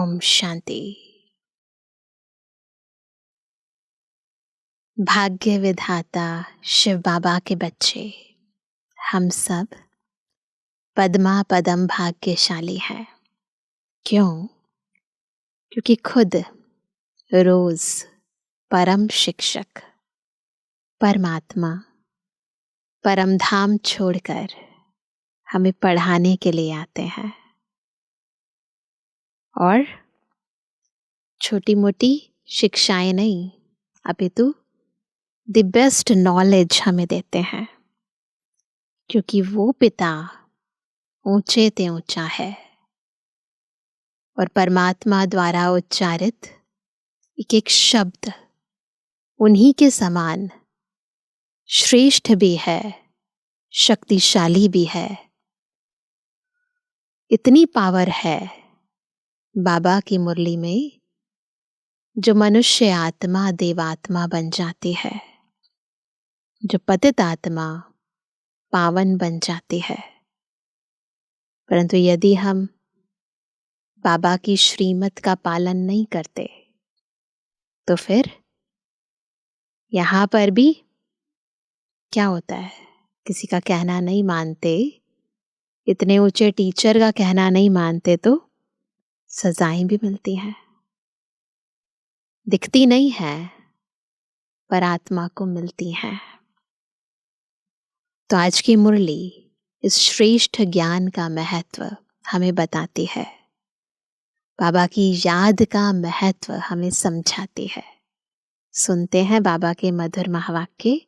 ओम शांति। भाग्य विधाता शिव बाबा के बच्चे हम सब पद्मा पदम भाग्यशाली हैं। क्यों? क्योंकि खुद रोज परम शिक्षक परमात्मा परम धाम छोड़कर हमें पढ़ाने के लिए आते हैं और छोटी मोटी शिक्षाएं नहीं, अपितु द बेस्ट नॉलेज हमें देते हैं, क्योंकि वो पिता ऊंचे ते ऊंचा है और परमात्मा द्वारा उच्चारित एक एक शब्द उन्हीं के समान श्रेष्ठ भी है, शक्तिशाली भी है। इतनी पावर है बाबा की मुरली में, जो मनुष्य आत्मा देवात्मा बन जाती है, जो पतित आत्मा पावन बन जाती है। परंतु यदि हम बाबा की श्रीमत का पालन नहीं करते तो फिर यहाँ पर भी क्या होता है? किसी का कहना नहीं मानते, इतने ऊंचे टीचर का कहना नहीं मानते तो सजाएं भी मिलती हैं। दिखती नहीं है पर आत्मा को मिलती हैं। तो आज की मुरली इस श्रेष्ठ ज्ञान का महत्व हमें बताती है, बाबा की याद का महत्व हमें समझाती है। सुनते हैं बाबा के मधुर महावाक्य।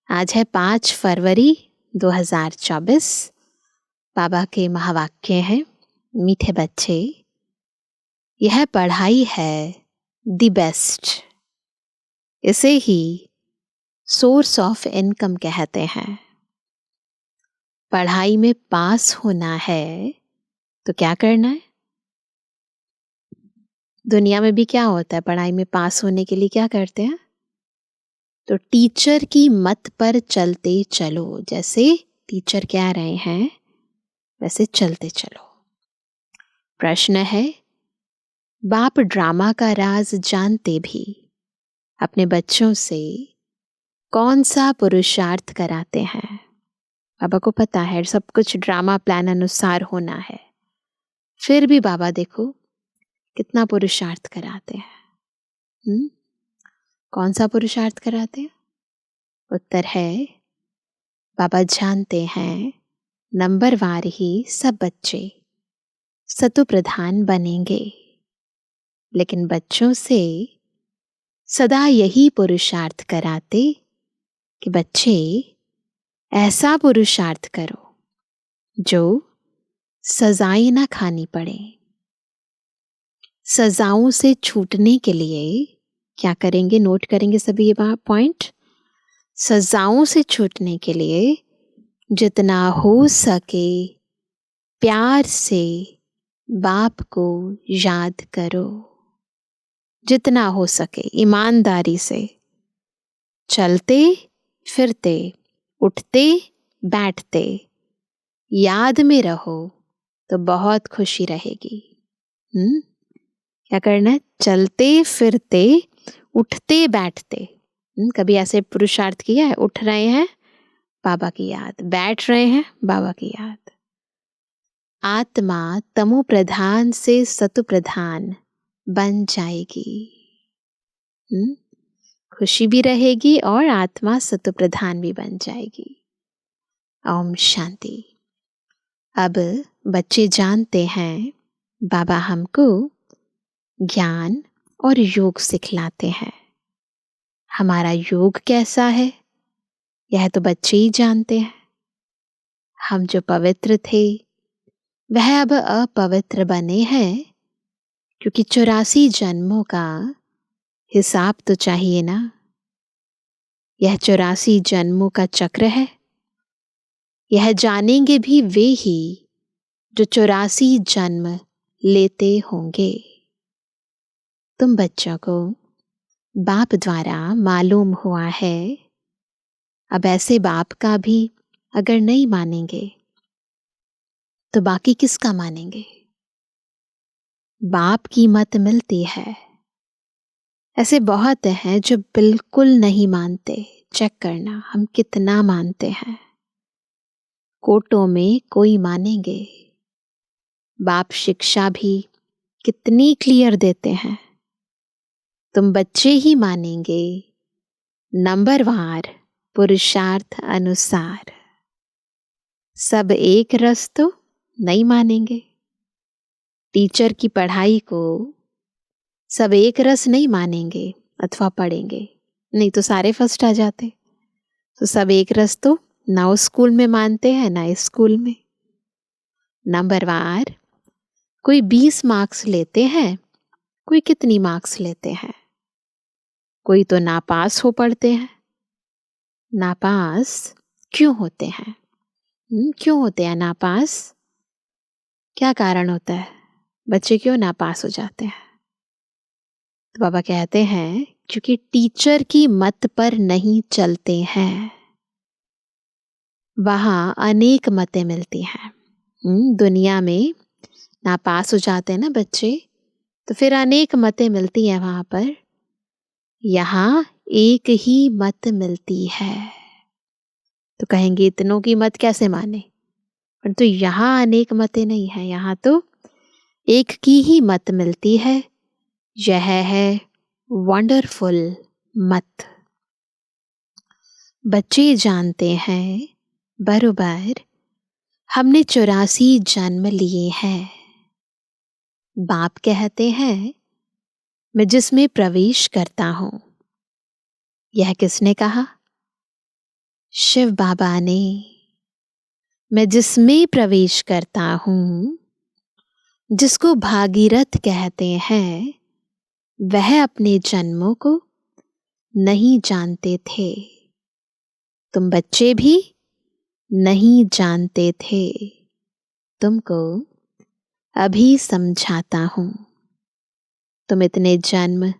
आज है 5 फरवरी 2024। बाबा के महावाक्य हैं, मीठे बच्चे, यह पढ़ाई है द बेस्ट। इसे ही सोर्स ऑफ इनकम कहते हैं। पढ़ाई में पास होना है तो क्या करना है? दुनिया में भी क्या होता है, पढ़ाई में पास होने के लिए क्या करते हैं? तो टीचर की मत पर चलते चलो। जैसे टीचर कह रहे हैं वैसे चलते चलो। प्रश्न है, बाप ड्रामा का राज जानते भी अपने बच्चों से कौन सा पुरुषार्थ कराते हैं? बाबा को पता है सब कुछ ड्रामा प्लान अनुसार होना है, फिर भी बाबा देखो कितना पुरुषार्थ कराते हैं। कौन सा पुरुषार्थ कराते हैं? उत्तर है, बाबा जानते हैं नंबरवार ही सब बच्चे सतु प्रधान बनेंगे, लेकिन बच्चों से सदा यही पुरुषार्थ कराते कि बच्चे ऐसा पुरुषार्थ करो जो सजाएं ना खानी पड़े। सजाओं से छूटने के लिए क्या करेंगे? नोट करेंगे सभी ये पॉइंट। सजाओं से छूटने के लिए जितना हो सके प्यार से बाप को याद करो। जितना हो सके ईमानदारी से, चलते फिरते उठते बैठते याद में रहो तो बहुत खुशी रहेगी। क्या करना है? चलते फिरते उठते बैठते। कभी ऐसे पुरुषार्थ किया है? उठ रहे हैं बाबा की याद, बैठ रहे हैं बाबा की याद। आत्मा तमो प्रधान से सतु प्रधान बन जाएगी। खुशी भी रहेगी और आत्मा सतु प्रधान भी बन जाएगी। ओम शांति। अब बच्चे जानते हैं बाबा हमको ज्ञान और योग सिखलाते हैं। हमारा योग कैसा है यह तो बच्चे ही जानते हैं। हम जो पवित्र थे वह अब अपवित्र बने हैं, क्योंकि 84 जन्मों का हिसाब तो चाहिए ना। यह 84 जन्मों का चक्र है। यह जानेंगे भी वे ही जो 84 जन्म लेते होंगे। तुम बच्चों को बाप द्वारा मालूम हुआ है। अब ऐसे बाप का भी अगर नहीं मानेंगे तो बाकी किसका मानेंगे? बाप की मत मिलती है। ऐसे बहुत हैं जो बिल्कुल नहीं मानते। चेक करना हम कितना मानते हैं। कोर्टों में कोई मानेंगे। बाप शिक्षा भी कितनी क्लियर देते हैं। तुम बच्चे ही मानेंगे नंबरवार पुरुषार्थ अनुसार। सब एक रस तो नहीं मानेंगे। टीचर की पढ़ाई को सब एक रस नहीं मानेंगे अथवा पढ़ेंगे, नहीं तो सारे फर्स्ट आ जाते। तो सब एक रस तो ना उस स्कूल में मानते हैं ना इस स्कूल में। नंबरवार कोई 20 मार्क्स लेते हैं, कोई कितनी मार्क्स लेते हैं। कोई तो नापास हो पढ़ते हैं। नापास क्यों होते हैं? क्यों होते हैं नापास? क्या कारण होता है? बच्चे क्यों नापास हो जाते हैं? तो बाबा कहते हैं क्योंकि टीचर की मत पर नहीं चलते हैं। वहां अनेक मतें मिलती हैं। दुनिया में नापास हो जाते हैं ना बच्चे, तो फिर अनेक मतें मिलती हैं वहां पर। यहाँ एक ही मत मिलती है। तो कहेंगे इतनों की मत कैसे माने? परंतु यहाँ अनेक मतें नहीं है, यहाँ तो एक की ही मत मिलती है। यह है वंडरफुल मत। बच्चे जानते हैं बरोबर हमने 84 जन्म लिए हैं। बाप कहते हैं मैं जिसमें प्रवेश करता हूं। यह किसने कहा? शिव बाबा ने। मैं जिसमें प्रवेश करता हूं, जिसको भागीरथ कहते हैं, वह अपने जन्मों को नहीं जानते थे। तुम बच्चे भी नहीं जानते थे। तुमको अभी समझाता हूं। तुम इतने जन्म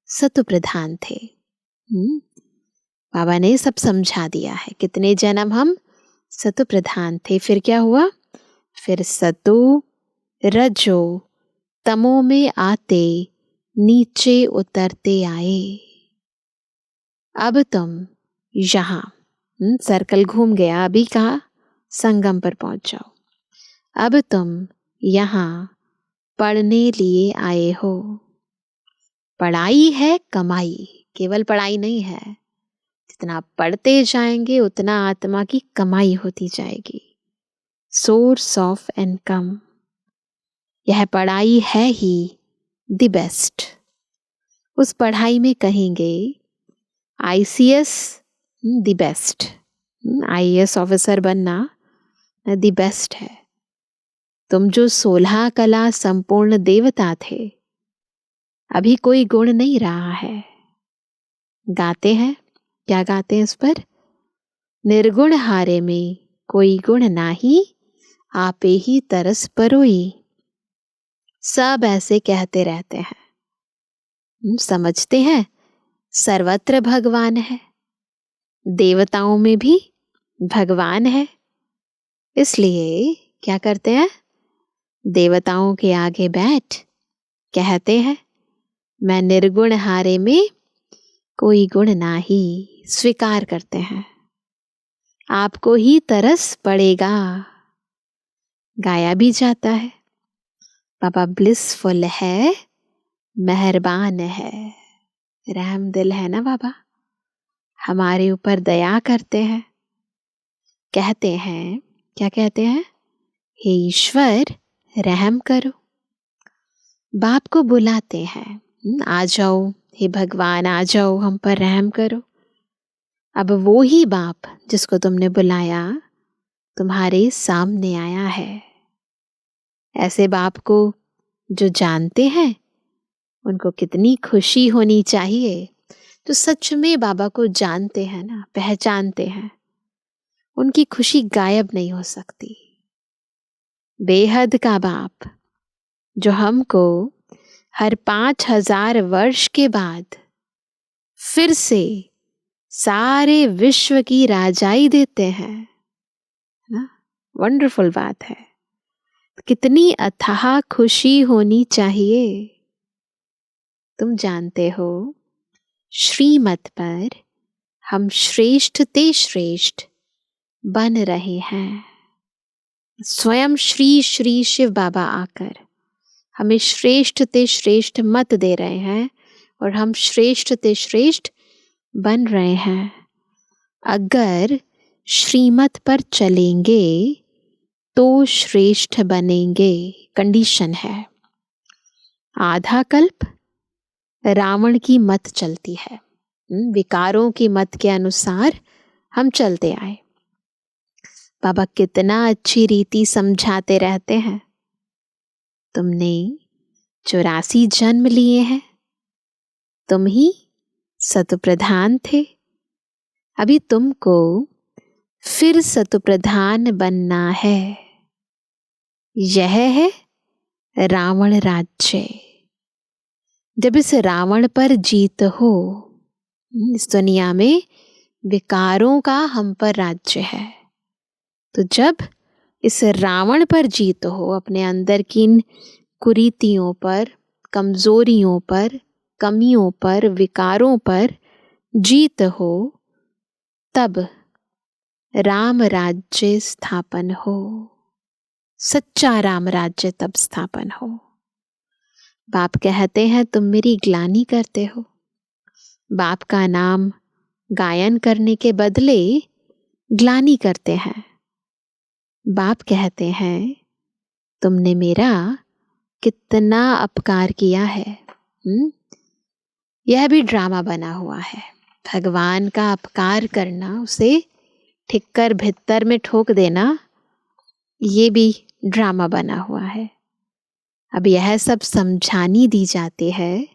सतु प्रधान थे। बाबा ने सब समझा दिया है। कितने जन्म हम सतु प्रधान थे। फिर क्या हुआ? फिर सतु रजो तमो में आते नीचे उतरते आए। अब तुम यहां सर्कल घूम गया, अभी कहा संगम पर पहुंच जाओ। अब तुम यहां पढ़ने लिए आए हो। पढ़ाई है कमाई, केवल पढ़ाई नहीं है। जितना पढ़ते जाएंगे उतना आत्मा की कमाई होती जाएगी। Source of income. यह पढ़ाई है ही द बेस्ट। उस पढ़ाई में कहेंगे ICS the best. IAS officer बनना द बेस्ट है। तुम जो 16 कला संपूर्ण देवता थे, अभी कोई गुण नहीं रहा है। गाते हैं, क्या गाते हैं इस पर? निर्गुण हारे में कोई गुण नाही, आपे ही तरस परोई। सब ऐसे कहते रहते हैं। समझते हैं सर्वत्र भगवान है, देवताओं में भी भगवान है। इसलिए क्या करते हैं? देवताओं के आगे बैठ कहते हैं मैं निर्गुण हारे में कोई गुण नाही। स्वीकार करते हैं आपको ही तरस पड़ेगा। गाया भी जाता है बाबा ब्लिसफुल है, मेहरबान है, रहम दिल है ना बाबा, हमारे ऊपर दया करते हैं। कहते हैं, क्या कहते हैं? हे ईश्वर रहम करो। बाप को बुलाते हैं, आ जाओ हे भगवान, आ जाओ हम पर रहम करो। अब वो ही बाप जिसको तुमने बुलाया तुम्हारे सामने आया है। ऐसे बाप को जो जानते हैं उनको कितनी खुशी होनी चाहिए। तो सच में बाबा को जानते हैं ना, पहचानते हैं, उनकी खुशी गायब नहीं हो सकती। बेहद का बाप जो हमको हर 5000 वर्ष के बाद फिर से सारे विश्व की राजाई देते हैं ना, वंडरफुल बात है। कितनी अथाह खुशी होनी चाहिए। तुम जानते हो, श्रीमत पर हम श्रेष्ठ ते श्रेष्ठ बन रहे हैं। स्वयं श्री श्री शिव बाबा आकर हमें श्रेष्ठ ते श्रेष्ठ मत दे रहे हैं और हम श्रेष्ठ ते श्रेष्ठ बन रहे हैं। अगर श्रीमत पर चलेंगे तो श्रेष्ठ बनेंगे, कंडीशन है। आधा कल्प रावण की मत चलती है, विकारों की मत के अनुसार हम चलते आए। बाबा कितना अच्छी रीति समझाते रहते हैं। तुमने 84 जन्म लिए हैं, तुम ही सतप्रधान थे, अभी तुमको फिर सतप्रधान बनना है। यह है रावण राज्य। जब इस रावण पर जीत हो, इस दुनिया में विकारों का हम पर राज्य है, तो जब इस रावण पर जीत हो, अपने अंदर की इन कुरीतियों पर, कमजोरियों पर, कमियों पर, विकारों पर जीत हो, तब राम राज्य स्थापन हो। सच्चा राम राज्य तब स्थापन हो। बाप कहते हैं तुम मेरी ग्लानि करते हो। बाप का नाम गायन करने के बदले ग्लानि करते हैं। बाप कहते हैं तुमने मेरा कितना अपकार किया है। यह भी ड्रामा बना हुआ है। भगवान का अपकार करना, उसे ठिक्कर भित्तर में ठोक देना, ये भी ड्रामा बना हुआ है। अब यह सब समझानी दी जाती है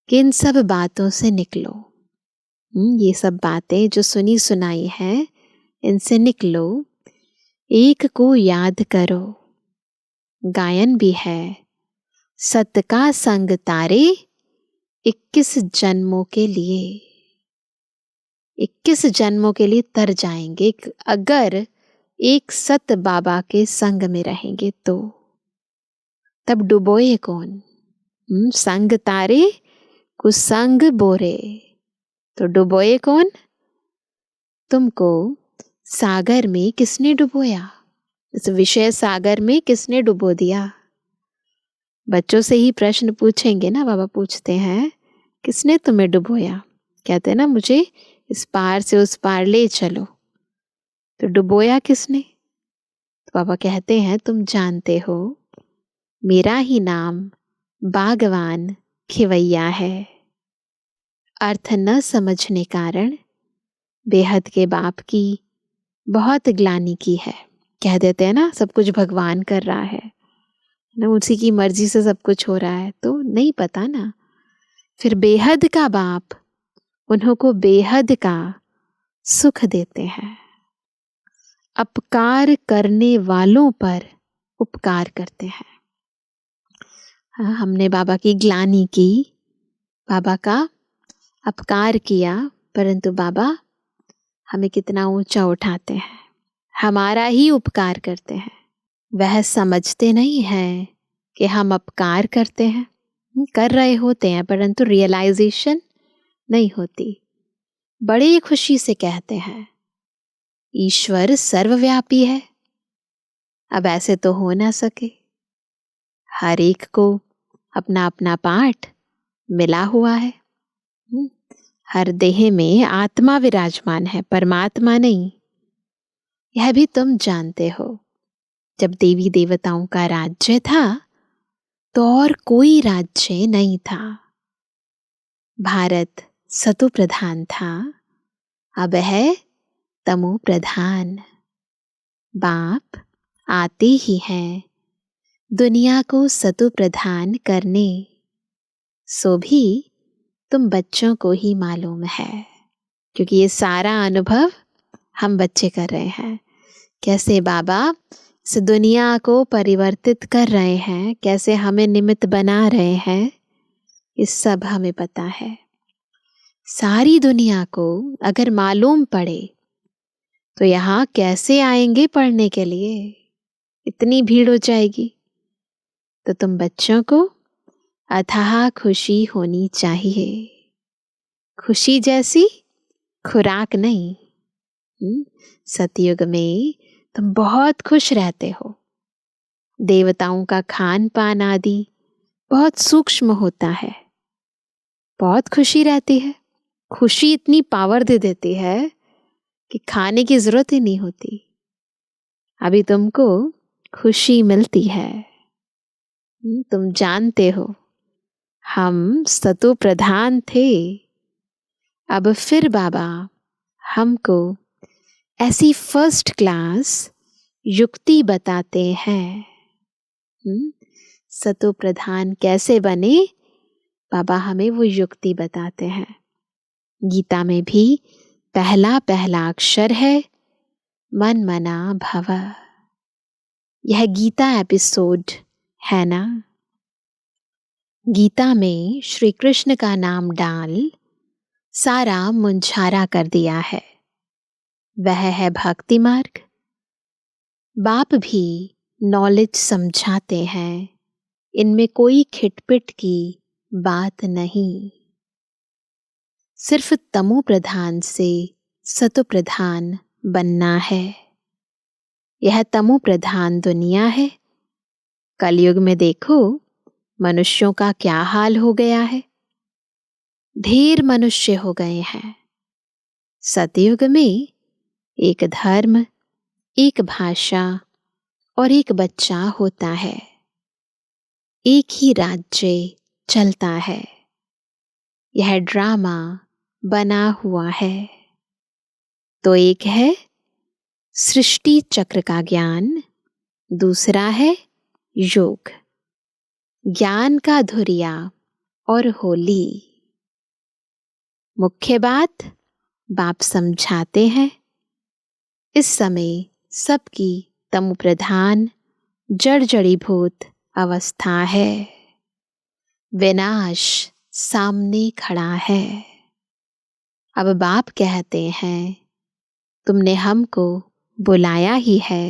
कि इन सब बातों से निकलो। ये सब बातें जो सुनी सुनाई हैं, इनसे निकलो, एक को याद करो। गायन भी है, सत का संग तारे 21 जन्मों के लिए। 21 जन्मों के लिए तर जाएंगे अगर एक सत बाबा के संग में रहेंगे तो। तब डुबोए कौन? संग तारे कुसंग बोरे। तो डुबोए कौन? तुमको सागर में किसने डुबोया? इस विषय सागर में किसने डुबो दिया? बच्चों से ही प्रश्न पूछेंगे ना, बाबा पूछते हैं किसने तुम्हें डुबोया? कहते हैं ना मुझे इस पार से उस पार ले चलो। तो डुबोया किसने? तो बाबा कहते हैं तुम जानते हो, मेरा ही नाम बागवान खिवैया है। अर्थ न समझने कारण बेहद के बाप की बहुत ग्लानि की है। कह देते हैं ना सब कुछ भगवान कर रहा है ना, उसी की मर्जी से सब कुछ हो रहा है, तो नहीं पता ना। फिर बेहद का बाप उन्हों को बेहद का सुख देते हैं। अपकार करने वालों पर उपकार करते हैं। हाँ, हमने बाबा की ग्लानि की, बाबा का अपकार किया, परंतु बाबा हमें कितना ऊंचा उठाते हैं, हमारा ही उपकार करते हैं। वह समझते नहीं हैं कि हम अपकार करते हैं, कर रहे होते हैं, परंतु रियलाइजेशन नहीं होती। बड़ी खुशी से कहते हैं ईश्वर सर्वव्यापी है। अब ऐसे तो हो ना सके। हर एक को अपना अपना पाठ मिला हुआ है। हर देह में आत्मा विराजमान है, परमात्मा नहीं। यह भी तुम जानते हो। जब देवी देवताओं का राज्य था तो और कोई राज्य नहीं था। भारत सतो प्रधान था, अब है तमो प्रधान। बाप आते ही हैं दुनिया को सतो प्रधान करने। सो भी तुम बच्चों को ही मालूम है, क्योंकि ये सारा अनुभव हम बच्चे कर रहे हैं। कैसे बाबा इस दुनिया को परिवर्तित कर रहे हैं, कैसे हमें निमित्त बना रहे हैं, ये सब हमें पता है। सारी दुनिया को अगर मालूम पड़े तो यहाँ कैसे आएंगे पढ़ने के लिए? इतनी भीड़ हो जाएगी। तो तुम बच्चों को अथाह खुशी होनी चाहिए। खुशी जैसी खुराक नहीं। सतयुग में तुम बहुत खुश रहते हो। देवताओं का खान पान आदि बहुत सूक्ष्म होता है। बहुत खुशी रहती है। खुशी इतनी पावर दे देती है कि खाने की जरूरत ही नहीं होती। अभी तुमको खुशी मिलती है। तुम जानते हो हम सतो प्रधान थे, अब फिर बाबा हमको ऐसी फर्स्ट क्लास युक्ति बताते हैं। सतो प्रधान कैसे बने, बाबा हमें वो युक्ति बताते हैं। गीता में भी पहला पहला अक्षर है मन मना भव। यह गीता एपिसोड है ना। गीता में श्री कृष्ण का नाम डाल सारा मुंझारा कर दिया है। वह है भक्ति मार्ग। बाप भी नॉलेज समझाते हैं, इनमें कोई खिटपिट की बात नहीं। सिर्फ तमो प्रधान से सतो प्रधान बनना है। यह तमो प्रधान दुनिया है। कलयुग में देखो मनुष्यों का क्या हाल हो गया है। ढेर मनुष्य हो गए हैं। सतयुग में एक धर्म, एक भाषा और एक बच्चा होता है। एक ही राज्य चलता है। यह ड्रामा बना हुआ है। तो एक है सृष्टि चक्र का ज्ञान, दूसरा है योग, ज्ञान का धुरिया और होली। मुख्य बात बाप समझाते हैं। इस समय सबकी तमो प्रधान जड़ जड़ीभूत अवस्था है। विनाश सामने खड़ा है। अब बाप कहते हैं तुमने हमको बुलाया ही है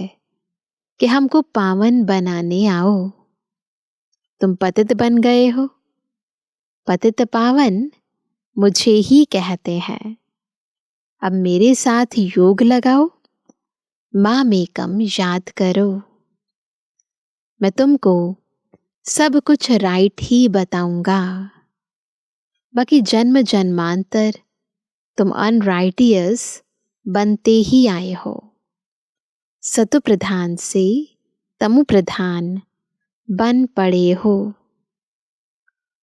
कि हमको पावन बनाने आओ। तुम पतित बन गए हो। पतित पावन मुझे ही कहते हैं। अब मेरे साथ योग लगाओ, मामेकम याद करो। मैं तुमको सब कुछ राइट ही बताऊंगा। बाकी जन्म जन्मांतर तुम अनराइटियस बनते ही आए हो। सतो प्रधान से तमो प्रधान बन पड़े हो।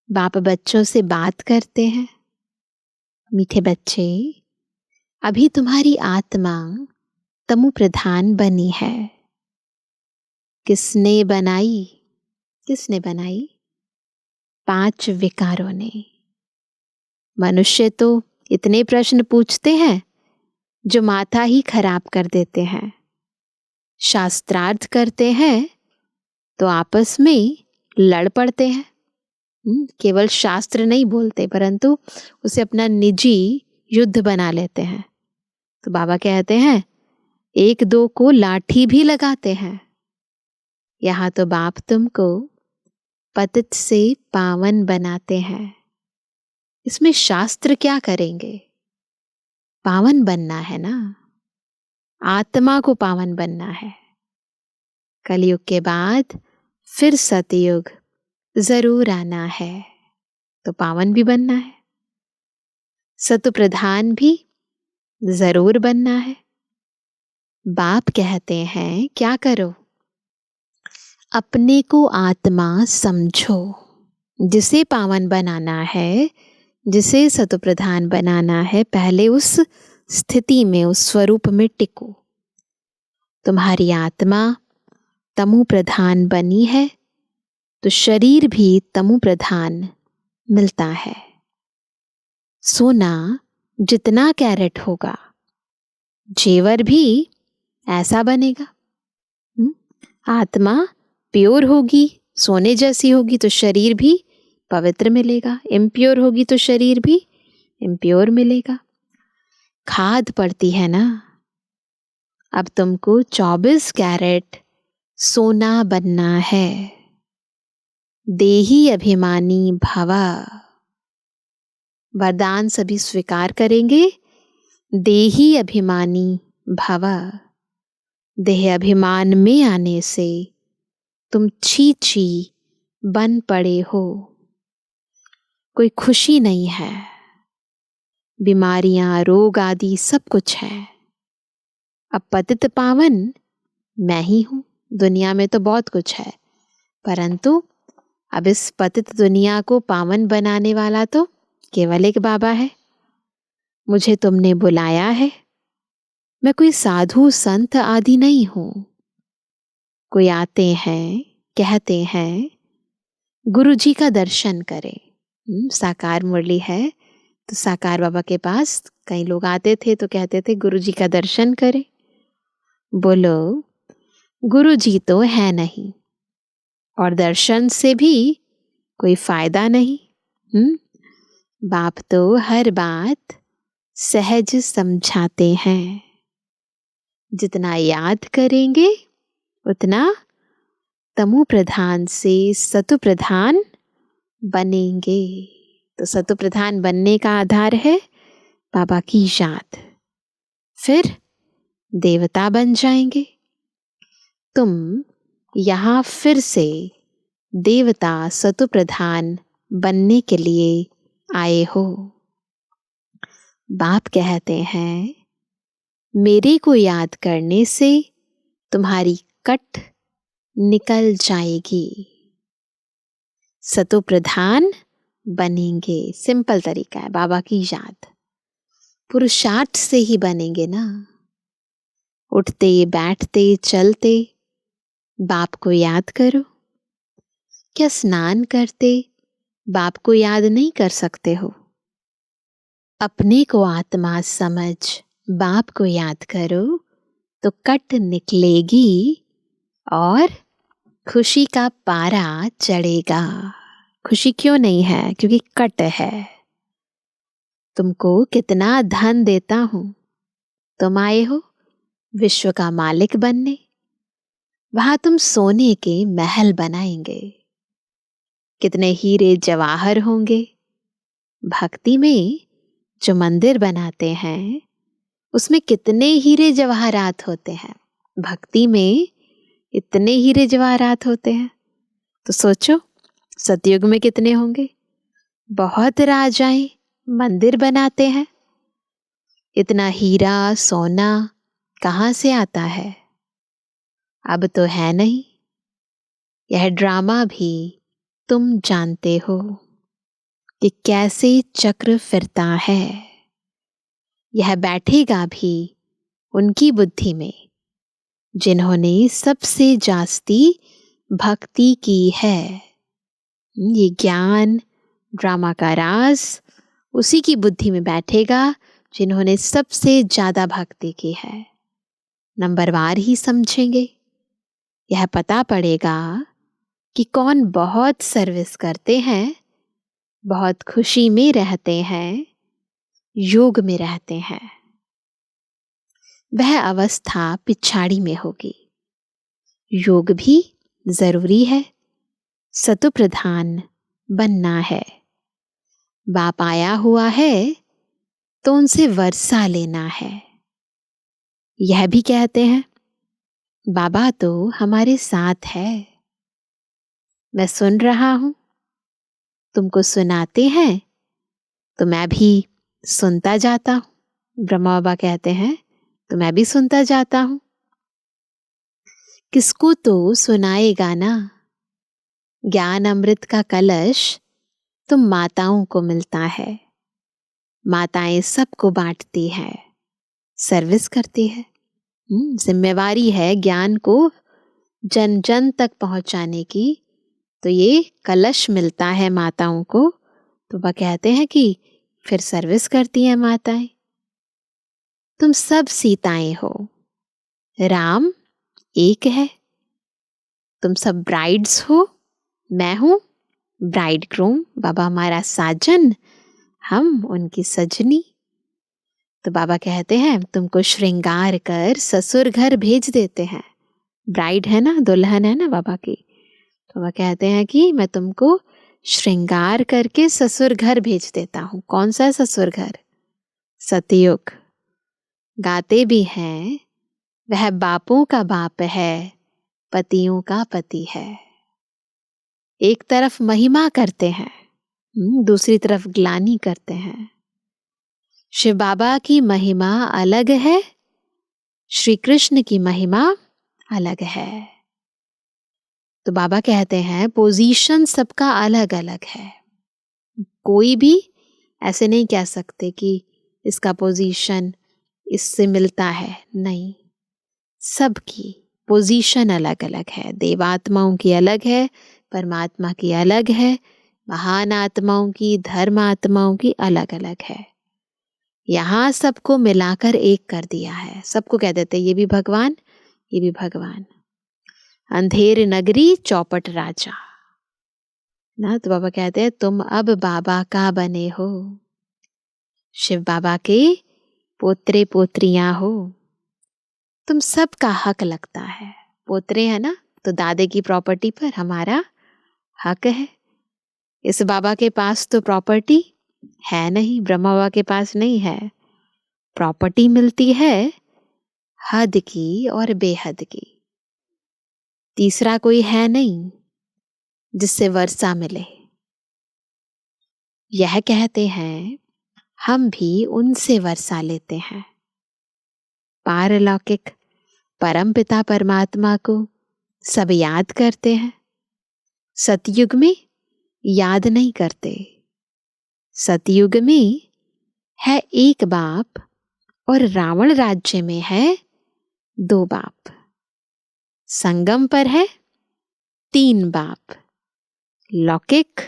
बाप बच्चों से बात करते हैं। मीठे बच्चे, अभी तुम्हारी आत्मा तमो प्रधान बनी है। किसने बनाई? किसने बनाई? 5 विकारों ने। मनुष्य तो इतने प्रश्न पूछते हैं जो माथा ही खराब कर देते हैं। शास्त्रार्थ करते हैं तो आपस में लड़ पड़ते हैं। केवल शास्त्र नहीं बोलते परंतु उसे अपना निजी युद्ध बना लेते हैं। तो बाबा कहते हैं एक दो को लाठी भी लगाते हैं। यहाँ तो बाप तुमको पतित से पावन बनाते हैं। इसमें शास्त्र क्या करेंगे? पावन बनना है ना। आत्मा को पावन बनना है। कलयुग के बाद फिर सतयुग जरूर आना है, तो पावन भी बनना है। सतो प्रधान भी जरूर बनना है। बाप कहते हैं क्या करो? अपने को आत्मा समझो। जिसे पावन बनाना है, जिसे सतो प्रधान बनाना है, पहले उस स्थिति में, उस स्वरूप में टिको। तुम्हारी आत्मा तमो प्रधान बनी है तो शरीर भी तमो प्रधान मिलता है। सोना जितना कैरेट होगा, जेवर भी ऐसा बनेगा। आत्मा प्योर होगी, सोने जैसी होगी तो शरीर भी पवित्र मिलेगा। इम्प्योर होगी तो शरीर भी इम्प्योर मिलेगा। खाद पड़ती है ना। अब तुमको 24 कैरेट सोना बनना है। देही अभिमानी भव। वरदान सभी स्वीकार करेंगे। देही अभिमानी भव। देह अभिमान में आने से तुम छी छी बन पड़े हो। कोई खुशी नहीं है। बीमारियां, रोग आदि सब कुछ है। अब पतित पावन मैं ही हूं। दुनिया में तो बहुत कुछ है, परंतु अब इस पतित दुनिया को पावन बनाने वाला तो केवल एक बाबा है। मुझे तुमने बुलाया है। मैं कोई साधु संत आदि नहीं हूं। कोई आते हैं, कहते हैं गुरु जी का दर्शन करें। साकार मुरली है तो साकार बाबा के पास कई लोग आते थे तो कहते थे गुरु जी का दर्शन करें। बोलो, गुरु जी तो है नहीं और दर्शन से भी कोई फायदा नहीं। बाप तो हर बात सहज समझाते हैं। जितना याद करेंगे उतना तमु प्रधान से सतु प्रधान बनेंगे। तो सतु प्रधान बनने का आधार है बाबा की याद। फिर देवता बन जाएंगे। तुम यहाँ फिर से देवता सतु प्रधान बनने के लिए आए हो। बाप कहते हैं मेरे को याद करने से तुम्हारी कट निकल जाएगी। सतो प्रधान बनेंगे। सिंपल तरीका है बाबा की याद। पुरुषार्थ से ही बनेंगे ना। उठते बैठते चलते बाप को याद करो। क्या स्नान करते बाप को याद नहीं कर सकते हो? अपने को आत्मा समझ बाप को याद करो तो कट निकलेगी और खुशी का पारा चढ़ेगा। खुशी क्यों नहीं है? क्योंकि कट है। तुमको कितना धन देता हूं, तुम आए हो विश्व का मालिक बनने। वहां तुम सोने के महल बनाएंगे। कितने हीरे जवाहर होंगे। भक्ति में जो मंदिर बनाते हैं उसमें कितने हीरे जवाहरात होते हैं। भक्ति में इतने हीरे जवाहरात होते हैं तो सोचो सतयुग में कितने होंगे। बहुत राजाएं मंदिर बनाते हैं। इतना हीरा सोना कहाँ से आता है? अब तो है नहीं। यह ड्रामा भी तुम जानते हो कि कैसे चक्र फिरता है। यह बैठेगा भी उनकी बुद्धि में जिन्होंने सबसे जास्ती भक्ति की है। ये ज्ञान ड्रामा का राज उसी की बुद्धि में बैठेगा जिन्होंने सबसे ज्यादा भक्ति की है। नंबरवार ही समझेंगे। यह पता पड़ेगा कि कौन बहुत सर्विस करते हैं, बहुत खुशी में रहते हैं, योग में रहते हैं। वह अवस्था पिछाड़ी में होगी। योग भी जरूरी है। सतु प्रधान बनना है। बाप आया हुआ है तो उनसे वर्षा लेना है। यह भी कहते हैं बाबा तो हमारे साथ है। मैं सुन रहा हूं, तुमको सुनाते हैं तो मैं भी सुनता जाता हूं। ब्रह्मा बाबा कहते हैं तो मैं भी सुनता जाता हूं। किसको तो सुनाएगा ना। ज्ञान अमृत का कलश तो माताओं को मिलता है। माताएं सबको बांटती है, सर्विस करती है। जिम्मेवारी है ज्ञान को जन जन तक पहुंचाने की। तो ये कलश मिलता है माताओं को। तो वह कहते हैं कि फिर सर्विस करती हैं माताएं। तुम सब सीताएं हो। राम एक है। तुम सब ब्राइड्स हो। मैं हूं ब्राइड ग्रूम। बाबा हमारा साजन, हम उनकी सजनी। तो बाबा कहते हैं तुमको श्रृंगार कर ससुर घर भेज देते हैं। ब्राइड है ना, दुल्हन है ना बाबा की। तो वह कहते हैं कि मैं तुमको श्रृंगार करके ससुर घर भेज देता हूँ। कौन सा ससुर घर? सतयुग। गाते भी हैं, वह बापों का बाप है, पतियों का पति है। एक तरफ महिमा करते हैं, दूसरी तरफ ग्लानि करते हैं। शिव बाबा की महिमा अलग है, श्री कृष्ण की महिमा अलग है। तो बाबा कहते हैं पोजीशन सबका अलग अलग है। कोई भी ऐसे नहीं कह सकते कि इसका पोजीशन इससे मिलता है, नहीं, सबकी पोजीशन अलग अलग है। देवात्माओं की अलग है, परमात्मा की अलग है, महान आत्माओं की, धर्म आत्माओं की अलग अलग है। यहाँ सबको मिलाकर एक कर दिया है। सबको कह देते ये भी भगवान, ये भी भगवान। अंधेर नगरी चौपट राजा ना। तो बाबा कहते हैं तुम अब बाबा का बने हो, शिव बाबा के पोत्रे पोत्रियां हो। तुम सबका हक लगता है। पोत्रे है ना, तो दादे की प्रॉपर्टी पर हमारा हक है। इस बाबा के पास तो प्रॉपर्टी है नहीं, ब्रह्मा बाबा के पास नहीं है। प्रॉपर्टी मिलती है हद की और बेहद की। तीसरा कोई है नहीं जिससे वर्षा मिले। यह कहते हैं हम भी उनसे वर्षा लेते हैं। पारलौकिक परमपिता परमात्मा को सब याद करते हैं, सतयुग में याद नहीं करते। सतयुग में है एक बाप और रावण राज्य में है दो बाप। संगम पर है तीन बाप, लौकिक,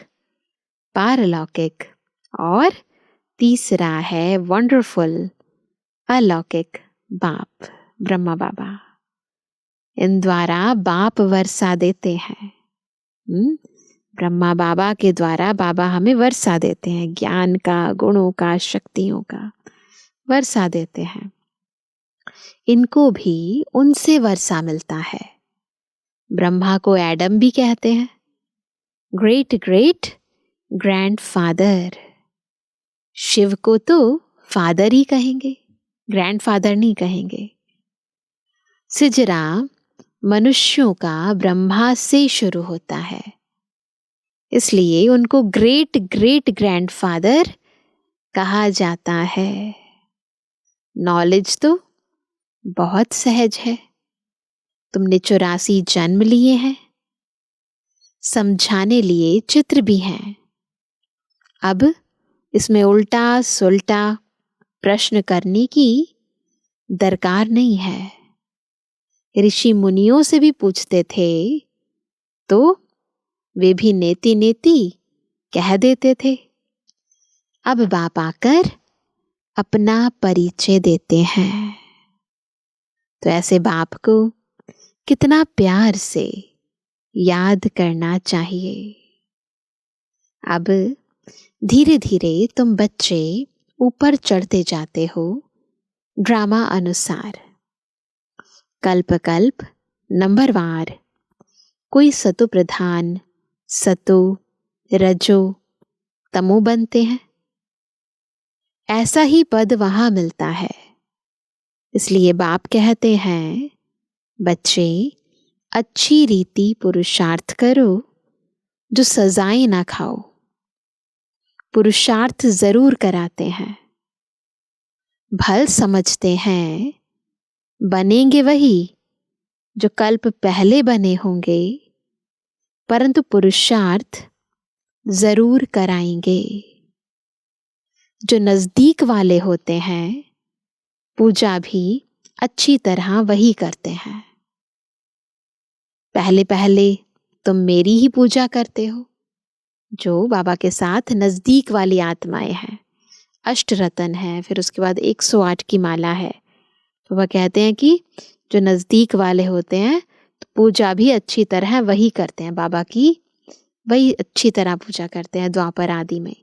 पारलौकिक और तीसरा है वंडरफुल अलौकिक बाप, ब्रह्मा बाबा। इन द्वारा बाप वर्षा देते हैं। ब्रह्मा बाबा के द्वारा बाबा हमें वर्षा देते हैं, ज्ञान का, गुणों का, शक्तियों का वर्षा देते हैं। इनको भी उनसे वर्षा मिलता है। ब्रह्मा को एडम भी कहते हैं, ग्रेट ग्रेट ग्रैंडफादर। शिव को तो फादर ही कहेंगे, ग्रैंडफादर नहीं कहेंगे। सिजरा मनुष्यों का ब्रह्मा से शुरू होता है, इसलिए उनको ग्रेट ग्रेट ग्रैंडफादर कहा जाता है। नॉलेज तो बहुत सहज है। तुमने 84 जन्म लिए हैं, समझाने लिए चित्र भी हैं। अब इसमें उल्टा सुल्टा प्रश्न करने की दरकार नहीं है। ऋषि मुनियों से भी पूछते थे तो वे भी नेति नेति कह देते थे। अब बाप आकर अपना परिचय देते हैं, तो ऐसे बाप को कितना प्यार से याद करना चाहिए। अब धीरे धीरे तुम बच्चे ऊपर चढ़ते जाते हो ड्रामा अनुसार। कल्प कल्प नंबरवार कोई सतो प्रधान, सतो, रजो, तमो बनते हैं। ऐसा ही पद वहां मिलता है। इसलिए बाप कहते हैं बच्चे अच्छी रीति पुरुषार्थ करो, जो सजाएं ना खाओ। पुरुषार्थ जरूर कराते हैं। भल समझते हैं बनेंगे वही जो कल्प पहले बने होंगे, परंतु पुरुषार्थ जरूर कराएंगे। जो नजदीक वाले होते हैं पूजा भी अच्छी तरह वही करते हैं। पहले पहले तुम मेरी ही पूजा करते हो। जो बाबा के साथ नजदीक वाली आत्माएं हैं, अष्ट रतन है, फिर उसके बाद 108 की माला है। तो वह कहते हैं कि जो नजदीक वाले होते हैं तो पूजा भी अच्छी तरह वही करते हैं, बाबा की वही अच्छी तरह पूजा करते हैं द्वापर आदि में।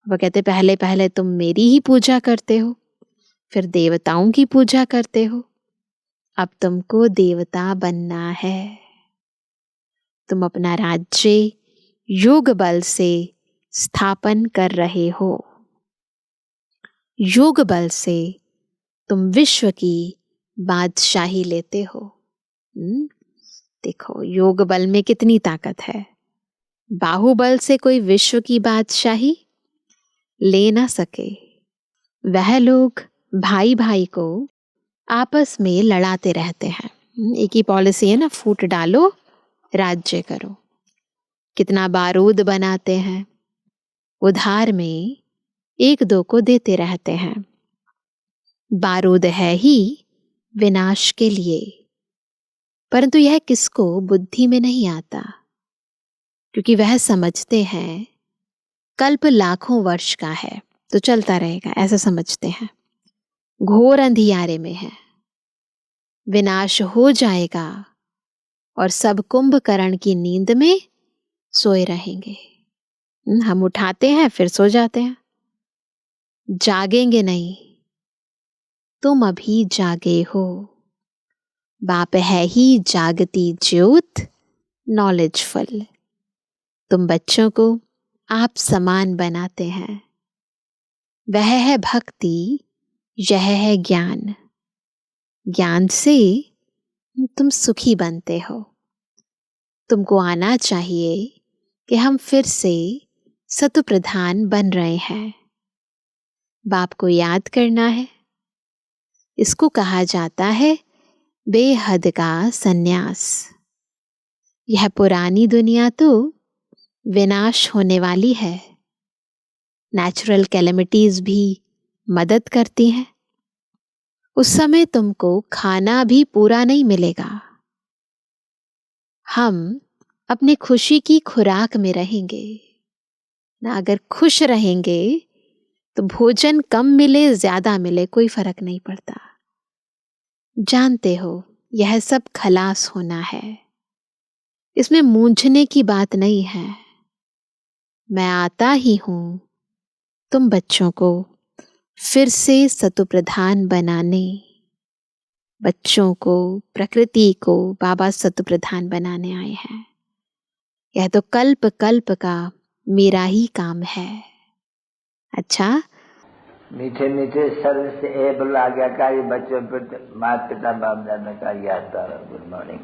वह कहते पहले पहले तुम मेरी ही पूजा करते हो, फिर देवताओं की पूजा करते हो, अब तुमको देवता बनना है। तुम अपना राज्य योग बल से स्थापन कर रहे हो। योग बल से तुम विश्व की बादशाही लेते हो। देखो योग बल में कितनी ताकत है। बाहुबल से कोई विश्व की बादशाही ले ना सके। वह लोग भाई भाई को आपस में लड़ाते रहते हैं। एक ही पॉलिसी है ना, फूट डालो राज्य करो। कितना बारूद बनाते हैं, उधार में एक दो को देते रहते हैं। बारूद है ही विनाश के लिए, परंतु यह किसको बुद्धि में नहीं आता, क्योंकि वह समझते हैं कल्प लाखों वर्ष का है तो चलता रहेगा, ऐसा समझते हैं। घोर अंधियारे में है, विनाश हो जाएगा और सब कुंभकर्ण की नींद में सोए रहेंगे। हम उठाते हैं फिर सो जाते हैं, जागेंगे नहीं। तुम अभी जागे हो। बाप है ही जागती ज्योत, नॉलेजफुल। तुम बच्चों को आप समान बनाते हैं। वह है भक्ति, यह है ज्ञान। ज्ञान से तुम सुखी बनते हो। तुमको आना चाहिए कि हम फिर से सतु प्रधान बन रहे हैं। बाप को याद करना है। इसको कहा जाता है बेहद का सन्यास। यह पुरानी दुनिया तो विनाश होने वाली है। नेचुरल कैलेमिटीज भी मदद करती हैं। उस समय तुमको खाना भी पूरा नहीं मिलेगा। हम अपने खुशी की खुराक में रहेंगे ना। अगर खुश रहेंगे तो भोजन कम मिले ज्यादा मिले कोई फर्क नहीं पड़ता। जानते हो यह सब खलास होना है, इसमें मूंझने की बात नहीं है। मैं आता ही हूं तुम बच्चों को फिर से सतु प्रधान बनाने। बच्चों को, प्रकृति को बाबा सतु प्रधान बनाने आए हैं। यह तो कल्प कल्प का मेरा ही काम है। अच्छा, मीठे मीठे स्वर से एबल आज्ञाकारी बच्चों पर माता पिता बाप दादा का याद। Good morning.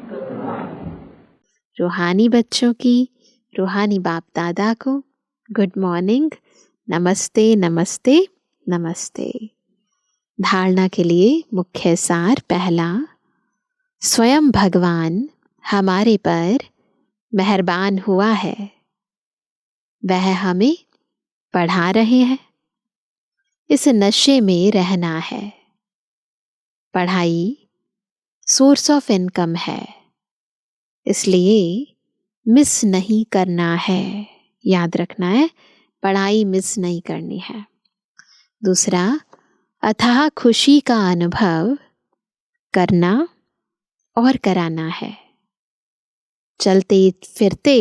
रूहानी बच्चों की रूहानी बाप दादा को गुड मॉर्निंग, नमस्ते नमस्ते नमस्ते। धारणा के लिए मुख्य सार पहला, स्वयं भगवान हमारे पर मेहरबान हुआ है। वह हमें पढ़ा रहे हैं। इस नशे में रहना है। पढ़ाई सोर्स ऑफ इनकम है, इसलिए मिस नहीं करना है। याद रखना है, पढ़ाई मिस नहीं करनी है। दूसरा, अथाह खुशी का अनुभव करना और कराना है। चलते फिरते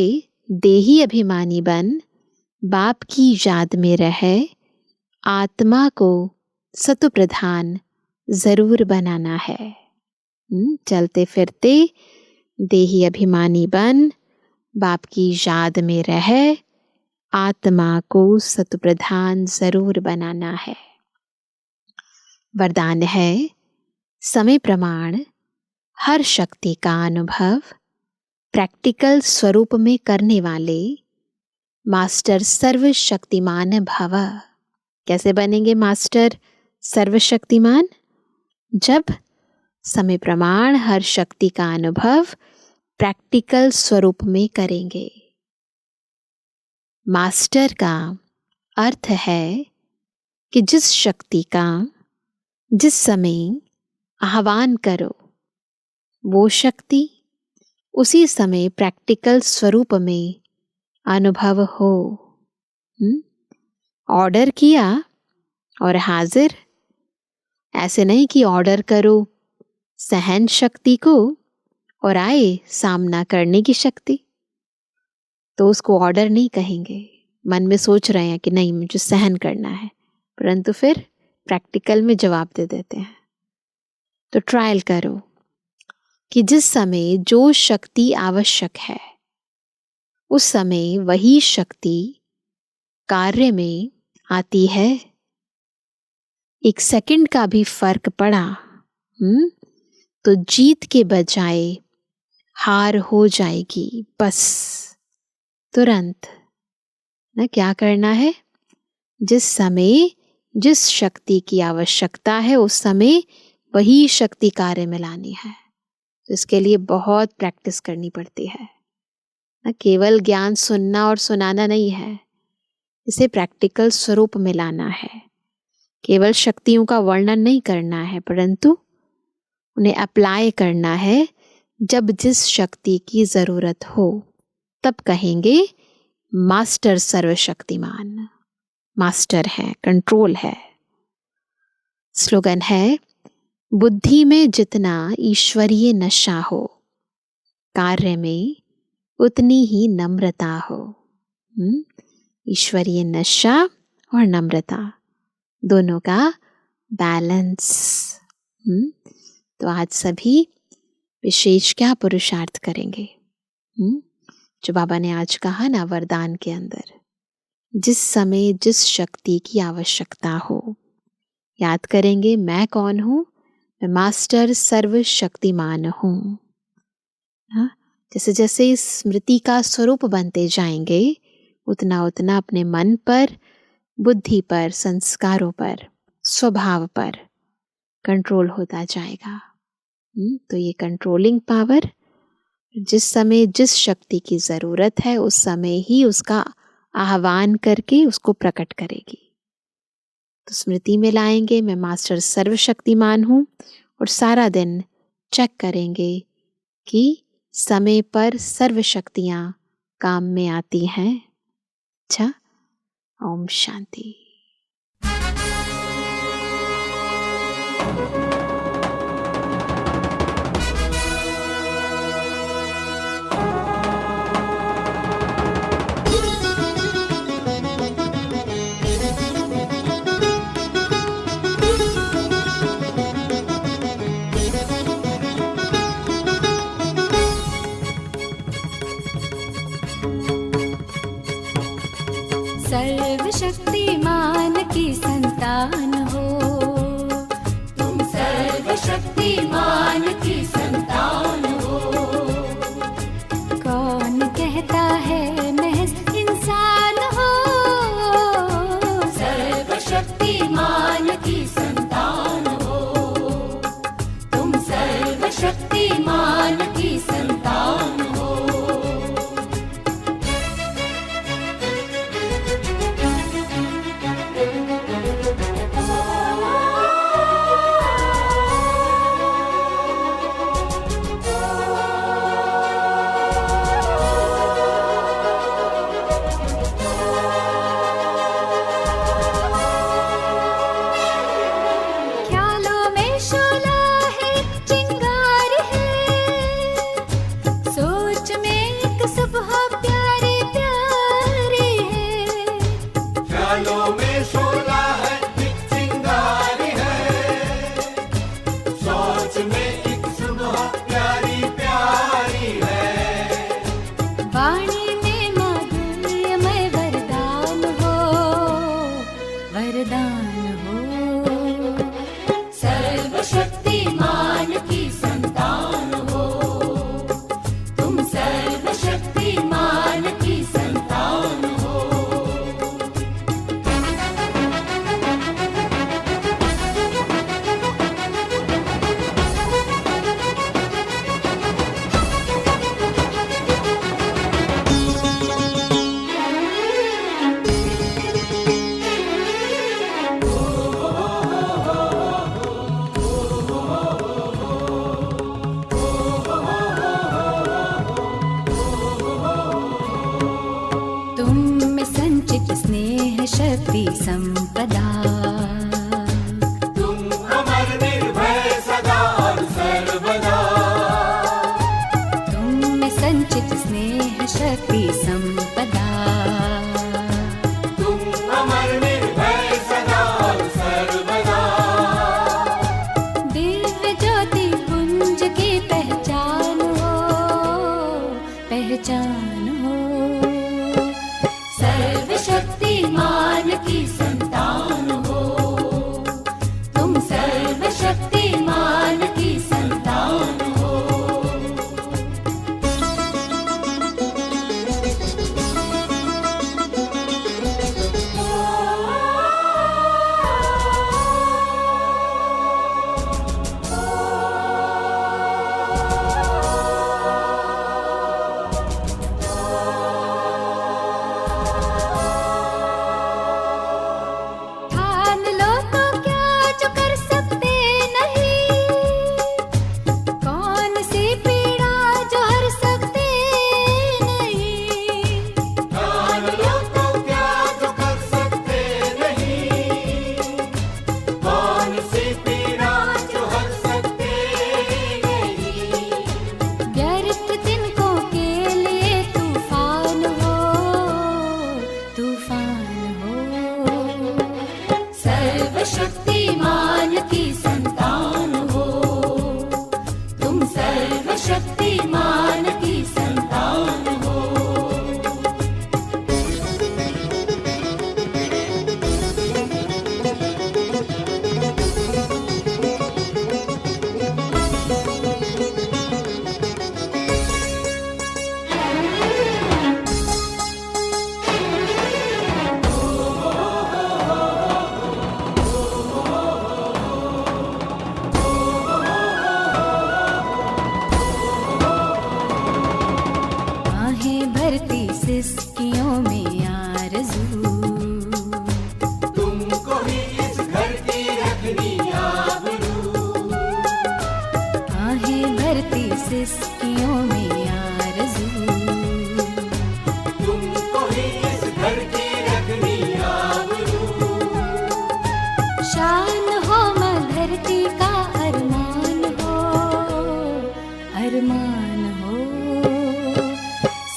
देही अभिमानी बन बाप की याद में रहे आत्मा को सतु प्रधान जरूर बनाना है। चलते फिरते देही अभिमानी बन बाप की याद में रहे आत्मा को सतु प्रधान जरूर बनाना है। वरदान है, समय प्रमाण हर शक्ति का अनुभव प्रैक्टिकल स्वरूप में करने वाले मास्टर सर्वशक्तिमान भव। कैसे बनेंगे मास्टर सर्वशक्तिमान? जब समय प्रमाण हर शक्ति का अनुभव प्रैक्टिकल स्वरूप में करेंगे। मास्टर का अर्थ है कि जिस शक्ति का जिस समय आह्वान करो वो शक्ति उसी समय प्रैक्टिकल स्वरूप में अनुभव हो। ऑर्डर किया और हाजिर। ऐसे नहीं कि ऑर्डर करो सहन शक्ति को और आए सामना करने की शक्ति, तो उसको ऑर्डर नहीं कहेंगे। मन में सोच रहे हैं कि नहीं मुझे सहन करना है, परंतु फिर प्रैक्टिकल में जवाब दे देते हैं। तो ट्रायल करो, कि जिस समय जो शक्ति आवश्यक है उस समय वही शक्ति कार्य में आती है। एक सेकंड का भी फर्क पड़ा तो जीत के बजाय हार हो जाएगी। बस तुरंत ना क्या करना है, जिस समय जिस शक्ति की आवश्यकता है उस समय वही शक्ति कार्य में लानी है। तो इसके लिए बहुत प्रैक्टिस करनी पड़ती है ना, केवल ज्ञान सुनना और सुनाना नहीं है, इसे प्रैक्टिकल स्वरूप में लाना है। केवल शक्तियों का वर्णन नहीं करना है, परंतु उन्हें अप्लाई करना है। जब जिस शक्ति की जरूरत हो तब कहेंगे मास्टर सर्वशक्तिमान। मास्टर है, कंट्रोल है। स्लोगन है, बुद्धि में जितना ईश्वरीय नशा हो, कार्य में उतनी ही नम्रता हो। ईश्वरीय नशा और नम्रता दोनों का बैलेंस। तो आज सभी विशेष क्या पुरुषार्थ करेंगे, जो बाबा ने आज कहा ना वरदान के अंदर, जिस समय जिस शक्ति की आवश्यकता हो, याद करेंगे मैं कौन हूं, मैं मास्टर सर्वशक्तिमान हूं। जैसे जैसे इस स्मृति का स्वरूप बनते जाएंगे उतना उतना अपने मन पर, बुद्धि पर, संस्कारों पर, स्वभाव पर कंट्रोल होता जाएगा। तो ये कंट्रोलिंग पावर जिस समय जिस शक्ति की जरूरत है उस समय ही उसका आह्वान करके उसको प्रकट करेगी। तो स्मृति में लाएंगे मैं मास्टर सर्वशक्तिमान हूं और सारा दिन चेक करेंगे कि समय पर सर्व शक्तियां काम में आती हैं। अच्छा, ओम शांति। सर्वशक्तिमान की संतान हो, तुम सर्वशक्तिमान की संतान हो। कौन कहता है महज इंसान हो, सर्वशक्तिमान की संतान हो, तुम सर्वशक्तिमान की संतान हो। शक्ति संपदा, तुम अमर निर्भय सदा और सर्वदा। तुम में संचित स्नेह शक्ति संपदा, तुम अमर निर्भय सदा और सर्वदा। दिव्य ज्योति पुंज की पहचान पहचान हो। सर्वशक्तिमान की संतान हो, तुम सर्वशक्तिमान की संतान हो। ठान लो तो क्या जो कर सकते नहीं, कौन सी पीड़ा जो हर सकते नहीं। ठान लो तो क्या जो कर सकते नहीं, कौन सी पीड़ा जो हर सकते नहीं। व्यर्थ तिनकों के लिए तूफान हो, तूफान हो। सर्वशक्तिमान की संतान हो, तुम सर्वशक्तिमान की संतान हो। आहें भरती सिसकियों में आरज़ू, तुमको ही इस घर की रखनी आबरू। आहें भरती सिसकियों में आरज़ू। तुमको ही इस घर की रखनी आबरू। शान हो मैं धरती का अरमान हो, अरमान हो।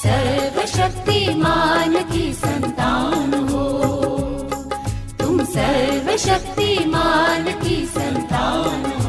सर्वशक्तिमान की संतान हो, तुम सर्वशक्तिमान की संतान हो।